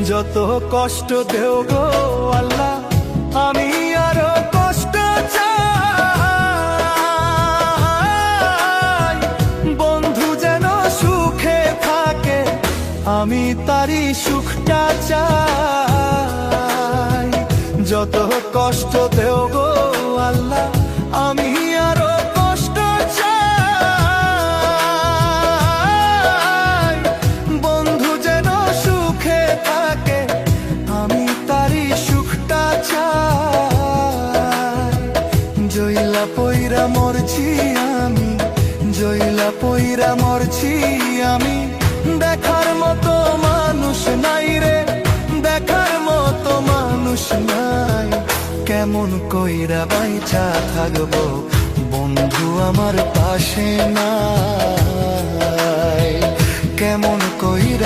যত কষ্ট দেও গো আল্লাহ, আমি আরো কষ্ট চাই। বন্ধু যেন সুখে থাকে, আমি তারই সুখটা চাই। যত কষ্ট দেও গো আল্লাহ, আমি আরো কষ্ট চাই। বন্ধু যেন সুখে থাকে, আমি তারই সুখটা চাই। জইলা পইরা মরছি আমি, জইলা পইরা মরছি আমি, দেখার মতো মানুষ নাই রে, দেখার মতো মানুষ নাই। কেমন কইরা বাইচা থাকবো বন্ধু আমার পাশে নাই, কেমন কইরা